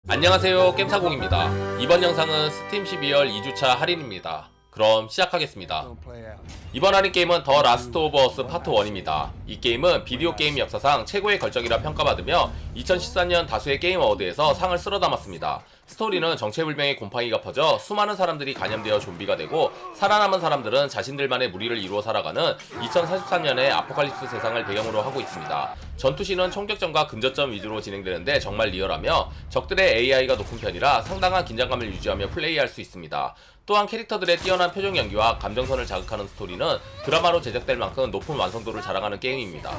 안녕하세요, 겜사공입니다. 이번 영상은 스팀 12월 2주차 할인입니다. 그럼 시작하겠습니다. 이번 할인 게임은 더 라스트 오브 어스 파트 1입니다. 이 게임은 비디오 게임 역사상 최고의 걸작이라 평가받으며 2014년 다수의 게임 어워드에서 상을 쓸어 담았습니다. 스토리는 정체불명의 곰팡이가 퍼져 수많은 사람들이 감염되어 좀비가 되고 살아남은 사람들은 자신들만의 무리를 이루어 살아가는 2043년의 아포칼립스 세상을 배경으로 하고 있습니다. 전투씬은 총격전과 근접전 위주로 진행되는데 정말 리얼하며 적들의 AI가 높은 편이라 상당한 긴장감을 유지하며 플레이할 수 있습니다. 또한 캐릭터들의 뛰어난 표정 연기와 감정선을 자극하는 스토리는 드라마로 제작될 만큼 높은 완성도를 자랑하는 게임입니다.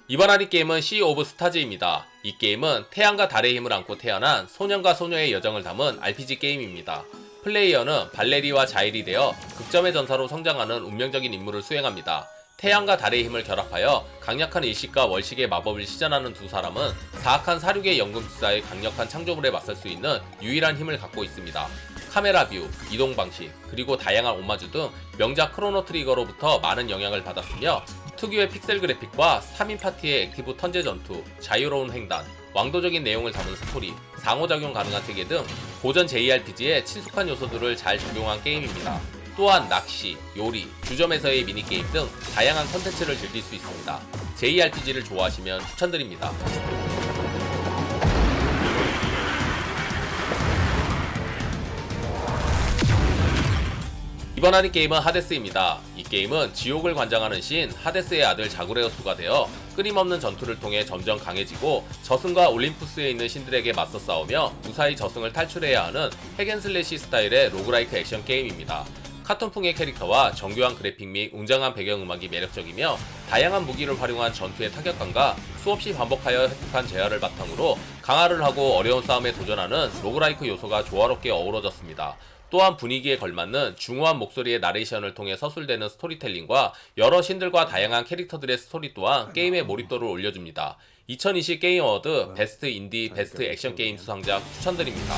이번 할인 게임은 시 오브 스타즈입니다. 이 게임은 태양과 달의 힘을 안고 태어난 소년과 소녀의 여정을 담은 RPG 게임입니다. 플레이어는 발레리와 자일이 되어 극점의 전사로 성장하는 운명적인 임무를 수행합니다. 태양과 달의 힘을 결합하여 강력한 일식과 월식의 마법을 시전하는 두 사람은 사악한 사륙의 연금술사의 강력한 창조물에 맞설 수 있는 유일한 힘을 갖고 있습니다. 카메라 뷰, 이동 방식, 그리고 다양한 오마주 등 명작 크로노 트리거로부터 많은 영향을 받았으며 특유의 픽셀 그래픽과 3인 파티의 액티브 턴제 전투, 자유로운 횡단, 왕도적인 내용을 담은 스토리, 상호작용 가능한 세계 등 고전 JRPG의 친숙한 요소들을 잘 적용한 게임입니다. 또한 낚시, 요리, 주점에서의 미니게임 등 다양한 컨텐츠를 즐길 수 있습니다. JRPG를 좋아하시면 추천드립니다. 이번 할인 게임은 하데스입니다. 이 게임은 지옥을 관장하는 신 하데스의 아들 자그레우스가 되어 끊임없는 전투를 통해 점점 강해지고 저승과 올림푸스에 있는 신들에게 맞서 싸우며 무사히 저승을 탈출해야 하는 핵앤슬래시 스타일의 로그라이크 액션 게임입니다. 카툰풍의 캐릭터와 정교한 그래픽 및 웅장한 배경음악이 매력적이며 다양한 무기를 활용한 전투의 타격감과 수없이 반복하여 획득한 재화를 바탕으로 강화를 하고 어려운 싸움에 도전하는 로그라이크 요소가 조화롭게 어우러졌습니다. 또한 분위기에 걸맞는 중후한 목소리의 나레이션을 통해 서술되는 스토리텔링과 여러 신들과 다양한 캐릭터들의 스토리 또한 게임의 몰입도를 올려줍니다. 2020 게임 어워드 베스트 인디 베스트 액션 게임 수상작 추천드립니다.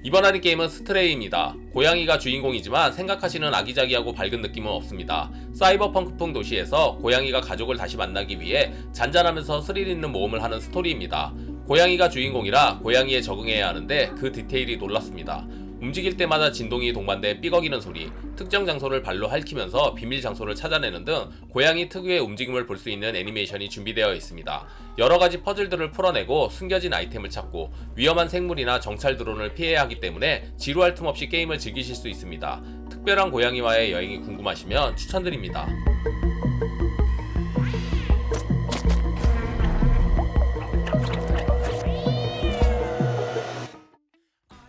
이번 할인 게임은 스트레이입니다. 고양이가 주인공이지만 생각하시는 아기자기하고 밝은 느낌은 없습니다. 사이버펑크풍 도시에서 고양이가 가족을 다시 만나기 위해 잔잔하면서 스릴 있는 모험을 하는 스토리입니다. 고양이가 주인공이라 고양이에 적응해야 하는데 그 디테일이 놀랍습니다. 움직일 때마다 진동이 동반돼 삐걱이는 소리, 특정 장소를 발로 핥히면서 비밀 장소를 찾아내는 등 고양이 특유의 움직임을 볼 수 있는 애니메이션이 준비되어 있습니다. 여러가지 퍼즐들을 풀어내고 숨겨진 아이템을 찾고 위험한 생물이나 정찰 드론을 피해야 하기 때문에 지루할 틈 없이 게임을 즐기실 수 있습니다. 특별한 고양이와의 여행이 궁금하시면 추천드립니다.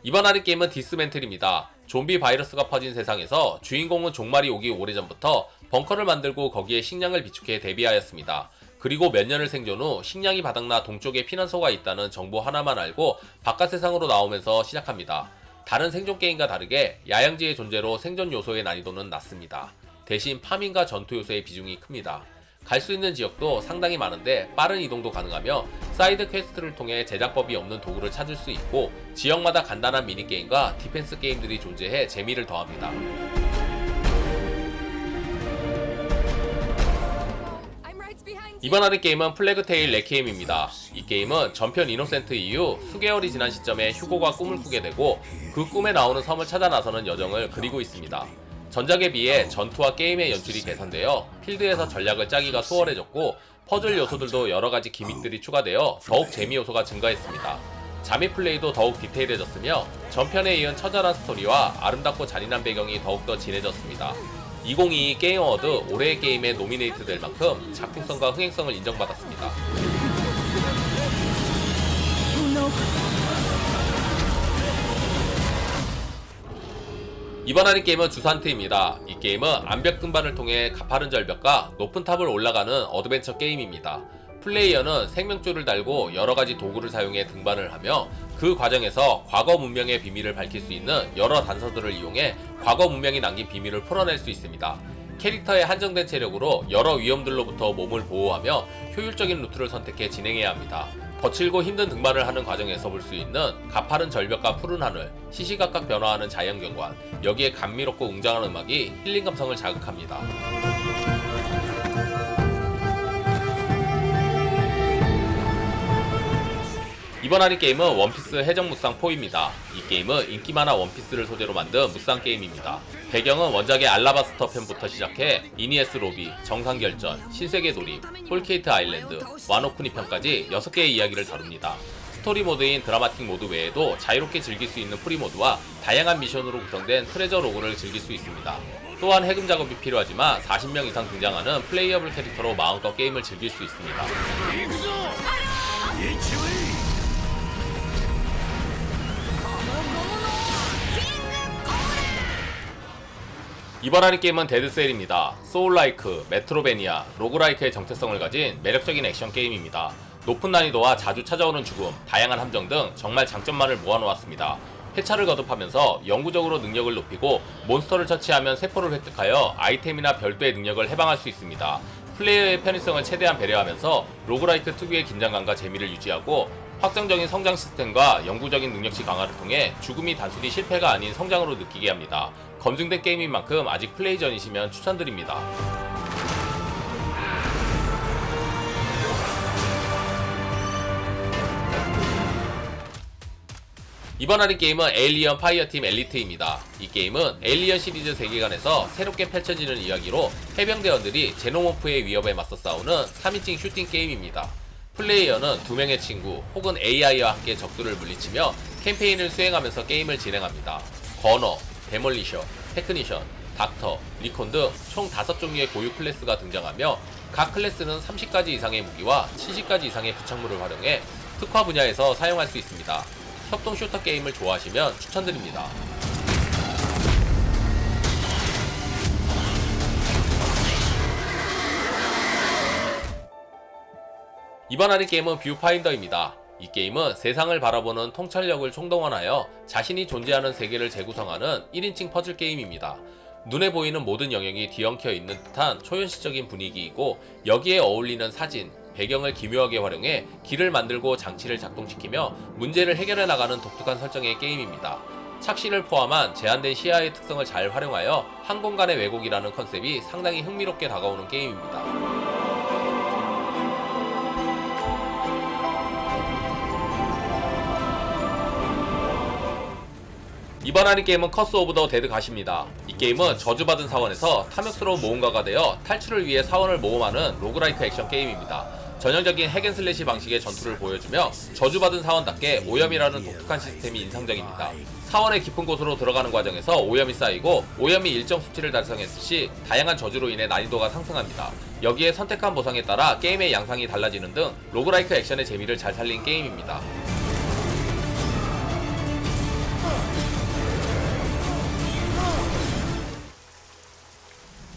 이번 할인 게임은 디스맨틀입니다. 좀비 바이러스가 퍼진 세상에서 주인공은 종말이 오기 오래전부터 벙커를 만들고 거기에 식량을 비축해 대비하였습니다. 그리고 몇 년을 생존 후 식량이 바닥나 동쪽에 피난소가 있다는 정보 하나만 알고 바깥 세상으로 나오면서 시작합니다. 다른 생존 게임과 다르게 야영지의 존재로 생존 요소의 난이도는 낮습니다. 대신 파밍과 전투 요소의 비중이 큽니다. 갈 수 있는 지역도 상당히 많은데 빠른 이동도 가능하며 사이드 퀘스트를 통해 제작법이 없는 도구를 찾을 수 있고 지역마다 간단한 미니게임과 디펜스 게임들이 존재해 재미를 더합니다. 이번 할인 게임은 플래그테일 레퀴엠입니다. 이 게임은 전편 이노센트 이후 수개월이 지난 시점에 휴고가 꿈을 꾸게 되고 그 꿈에 나오는 섬을 찾아 나서는 여정을 그리고 있습니다. 전작에 비해 전투와 게임의 연출이 개선되어 필드에서 전략을 짜기가 수월해졌고 퍼즐 요소들도 여러가지 기믹들이 추가되어 더욱 재미 요소가 증가했습니다. 잠입 플레이도 더욱 디테일해졌으며 전편에 이은 처절한 스토리와 아름답고 잔인한 배경이 더욱더 진해졌습니다. 2022 게임 어워드 올해의 게임에 노미네이트 될 만큼 작품성과 흥행성을 인정받았습니다. 이번 할인 게임은 주산트입니다. 이 게임은 암벽 등반을 통해 가파른 절벽과 높은 탑을 올라가는 어드벤처 게임입니다. 플레이어는 생명줄을 달고 여러가지 도구를 사용해 등반을 하며 그 과정에서 과거 문명의 비밀을 밝힐 수 있는 여러 단서들을 이용해 과거 문명이 남긴 비밀을 풀어낼 수 있습니다. 캐릭터의 한정된 체력으로 여러 위험들로부터 몸을 보호하며 효율적인 루트를 선택해 진행해야 합니다. 거칠고 힘든 등반을 하는 과정에서 볼 수 있는 가파른 절벽과 푸른 하늘, 시시각각 변화하는 자연경관, 여기에 감미롭고 웅장한 음악이 힐링 감성을 자극합니다. 이번 할인 게임은 원피스 해적무쌍 4입니다. 이 게임은 인기 만화 원피스를 소재로 만든 무쌍 게임입니다. 배경은 원작의 알라바스터 편부터 시작해 이니에스 로비, 정상결전, 신세계 돌입, 홀케이트 아일랜드, 와노쿠니 편까지 6개의 이야기를 다룹니다. 스토리 모드인 드라마틱 모드 외에도 자유롭게 즐길 수 있는 프리 모드와 다양한 미션으로 구성된 트레저 로그를 즐길 수 있습니다. 또한 해금 작업이 필요하지만 40명 이상 등장하는 플레이어블 캐릭터로 마음껏 게임을 즐길 수 있습니다. 이번 할인 게임은 데드셀입니다. 소울라이크, 메트로베니아, 로그라이크의 정체성을 가진 매력적인 액션 게임입니다. 높은 난이도와 자주 찾아오는 죽음, 다양한 함정 등 정말 장점만을 모아놓았습니다. 해차를 거듭하면서 영구적으로 능력을 높이고 몬스터를 처치하면 세포를 획득하여 아이템이나 별도의 능력을 해방할 수 있습니다. 플레이어의 편의성을 최대한 배려하면서 로그라이크 특유의 긴장감과 재미를 유지하고 확정적인 성장 시스템과 영구적인 능력치 강화를 통해 죽음이 단순히 실패가 아닌 성장으로 느끼게 합니다. 검증된 게임인 만큼 아직 플레이 전이시면 추천드립니다. 이번 할인 게임은 에일리언 파이어팀 엘리트입니다. 이 게임은 에일리언 시리즈 세계관에서 새롭게 펼쳐지는 이야기로 해병대원들이 제노모프의 위협에 맞서 싸우는 3인칭 슈팅 게임입니다. 플레이어는 2명의 친구 혹은 AI와 함께 적들을 물리치며 캠페인을 수행하면서 게임을 진행합니다. 거너, 데몰리셔, 테크니션, 닥터, 리콘 등 총 5종류의 고유 클래스가 등장하며 각 클래스는 30가지 이상의 무기와 70가지 이상의 부착물을 활용해 특화 분야에서 사용할 수 있습니다. 협동 슈터 게임을 좋아하시면 추천드립니다. 이번 할인 게임은 뷰파인더입니다. 이 게임은 세상을 바라보는 통찰력을 총동원하여 자신이 존재하는 세계를 재구성하는 1인칭 퍼즐 게임입니다. 눈에 보이는 모든 영역이 뒤엉켜 있는 듯한 초현실적인 분위기이고 여기에 어울리는 사진, 배경을 기묘하게 활용해 길을 만들고 장치를 작동시키며 문제를 해결해 나가는 독특한 설정의 게임입니다. 착시를 포함한 제한된 시야의 특성을 잘 활용하여 한 공간의 왜곡이라는 컨셉이 상당히 흥미롭게 다가오는 게임입니다. 이번 할인 게임은 커스 오브 더 데드 갓입니다. 이 게임은 저주받은 사원에서 탐욕스러운 모험가가 되어 탈출을 위해 사원을 모험하는 로그라이크 액션 게임입니다. 전형적인 핵앤슬래시 방식의 전투를 보여주며 저주받은 사원답게 오염이라는 독특한 시스템이 인상적입니다. 사원의 깊은 곳으로 들어가는 과정에서 오염이 쌓이고 오염이 일정 수치를 달성했을 시 다양한 저주로 인해 난이도가 상승합니다. 여기에 선택한 보상에 따라 게임의 양상이 달라지는 등 로그라이크 액션의 재미를 잘 살린 게임입니다.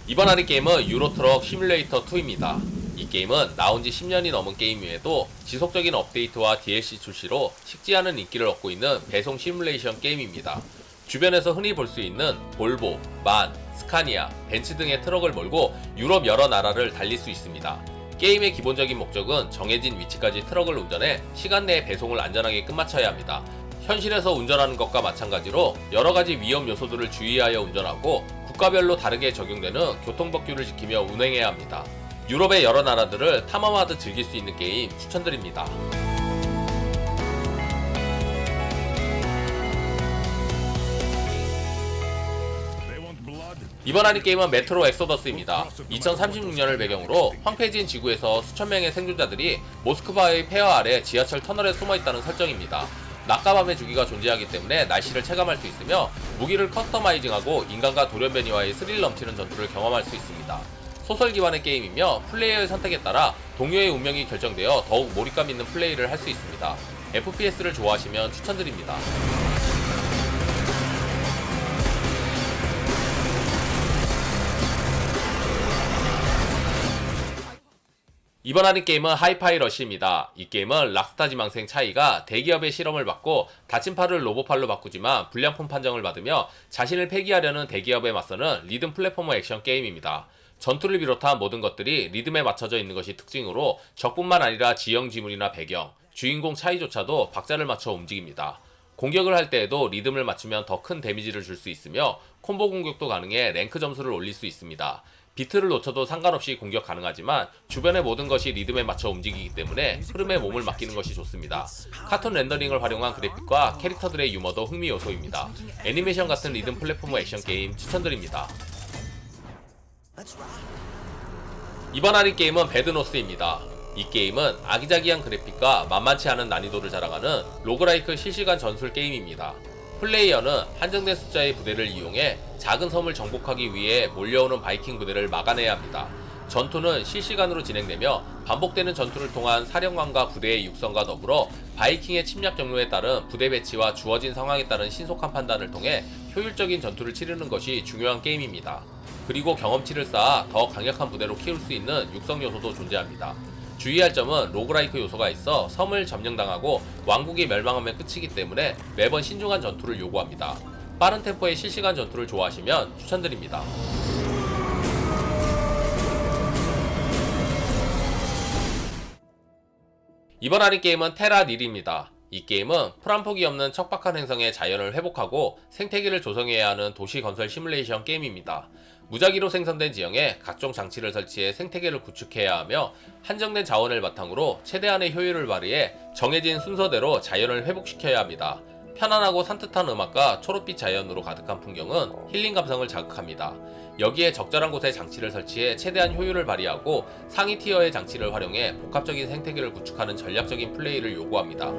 이번 할인 게임은 유로트럭 시뮬레이터 2입니다. 이 게임은 나온지 10년이 넘은 게임임에도 지속적인 업데이트와 DLC 출시로 식지 않은 인기를 얻고 있는 배송 시뮬레이션 게임입니다. 주변에서 흔히 볼 수 있는 볼보, 만, 스카니아, 벤츠 등의 트럭을 몰고 유럽 여러 나라를 달릴 수 있습니다. 게임의 기본적인 목적은 정해진 위치까지 트럭을 운전해 시간 내에 배송을 안전하게 끝마쳐야 합니다. 현실에서 운전하는 것과 마찬가지로 여러가지 위험 요소들을 주의하여 운전하고 국가별로 다르게 적용되는 교통법규를 지키며 운행해야 합니다. 유럽의 여러 나라들을 탐험하듯 즐길 수 있는 게임 추천드립니다. 이번 할인 게임은 메트로 엑소더스입니다. 2036년을 배경으로 황폐해진 지구에서 수천 명의 생존자들이 모스크바의 폐허 아래 지하철 터널에 숨어있다는 설정입니다. 낮과 밤의 주기가 존재하기 때문에 날씨를 체감할 수 있으며 무기를 커스터마이징하고 인간과 돌연변이와의 스릴 넘치는 전투를 경험할 수 있습니다. 소설 기반의 게임이며 플레이어의 선택에 따라 동료의 운명이 결정되어 더욱 몰입감 있는 플레이를 할 수 있습니다. FPS를 좋아하시면 추천드립니다. 이번 할인 게임은 하이파이 러시입니다. 이 게임은 락스타 지망생 차이가 대기업의 실험을 받고 다친 팔을 로봇팔로 바꾸지만 불량품 판정을 받으며 자신을 폐기하려는 대기업에 맞서는 리듬 플랫포머 액션 게임입니다. 전투를 비롯한 모든 것들이 리듬에 맞춰져 있는 것이 특징으로 적뿐만 아니라 지형 지물이나 배경, 주인공 차이조차도 박자를 맞춰 움직입니다. 공격을 할 때에도 리듬을 맞추면 더 큰 데미지를 줄 수 있으며 콤보 공격도 가능해 랭크 점수를 올릴 수 있습니다. 비트를 놓쳐도 상관없이 공격 가능하지만 주변의 모든 것이 리듬에 맞춰 움직이기 때문에 흐름에 몸을 맡기는 것이 좋습니다. 카툰 렌더링을 활용한 그래픽과 캐릭터들의 유머도 흥미 요소입니다. 애니메이션 같은 리듬 플랫포머 액션 게임 추천드립니다. 이번 할인 게임은 배드노스입니다. 이 게임은 아기자기한 그래픽과 만만치 않은 난이도를 자랑하는 로그라이크 실시간 전술 게임입니다. 플레이어는 한정된 숫자의 부대를 이용해 작은 섬을 정복하기 위해 몰려오는 바이킹 부대를 막아내야 합니다. 전투는 실시간으로 진행되며 반복되는 전투를 통한 사령관과 부대의 육성과 더불어 바이킹의 침략 경로에 따른 부대 배치와 주어진 상황에 따른 신속한 판단을 통해 효율적인 전투를 치르는 것이 중요한 게임입니다. 그리고 경험치를 쌓아 더 강력한 부대로 키울 수 있는 육성 요소도 존재합니다. 주의할 점은 로그라이크 요소가 있어 섬을 점령당하고 왕국이 멸망하면 끝이기 때문에 매번 신중한 전투를 요구합니다. 빠른 템포의 실시간 전투를 좋아하시면 추천드립니다. 이번 할인 게임은 테라닐입니다. 이 게임은 풀한폭이 없는 척박한 행성의 자연을 회복하고 생태계를 조성해야 하는 도시 건설 시뮬레이션 게임입니다. 무작위로 생성된 지형에 각종 장치를 설치해 생태계를 구축해야 하며 한정된 자원을 바탕으로 최대한의 효율을 발휘해 정해진 순서대로 자연을 회복시켜야 합니다. 편안하고 산뜻한 음악과 초록빛 자연으로 가득한 풍경은 힐링 감성을 자극합니다. 여기에 적절한 곳에 장치를 설치해 최대한 효율을 발휘하고 상위 티어의 장치를 활용해 복합적인 생태계를 구축하는 전략적인 플레이를 요구합니다.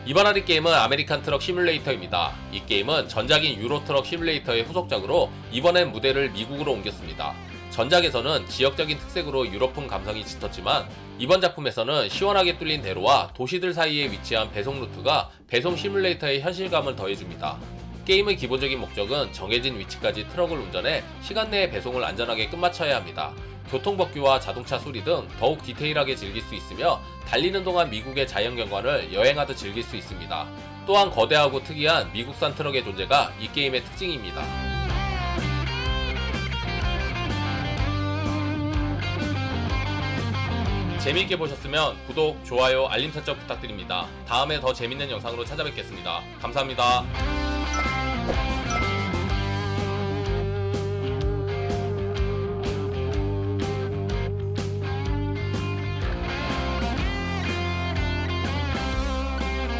이번 할인 게임은 아메리칸 트럭 시뮬레이터입니다. 이 게임은 전작인 유로트럭 시뮬레이터의 후속작으로 이번엔 무대를 미국으로 옮겼습니다. 전작에서는 지역적인 특색으로 유럽풍 감성이 짙었지만 이번 작품에서는 시원하게 뚫린 대로와 도시들 사이에 위치한 배송 루트가 배송 시뮬레이터의 현실감을 더해줍니다. 게임의 기본적인 목적은 정해진 위치까지 트럭을 운전해 시간 내에 배송을 안전하게 끝마쳐야 합니다. 교통법규와 자동차 수리 등 더욱 디테일하게 즐길 수 있으며 달리는 동안 미국의 자연경관을 여행하듯 즐길 수 있습니다. 또한 거대하고 특이한 미국산 트럭의 존재가 이 게임의 특징입니다. 재미있게 보셨으면 구독, 좋아요, 알림 설정 부탁드립니다. 다음에 더 재밌는 영상으로 찾아뵙겠습니다. 감사합니다.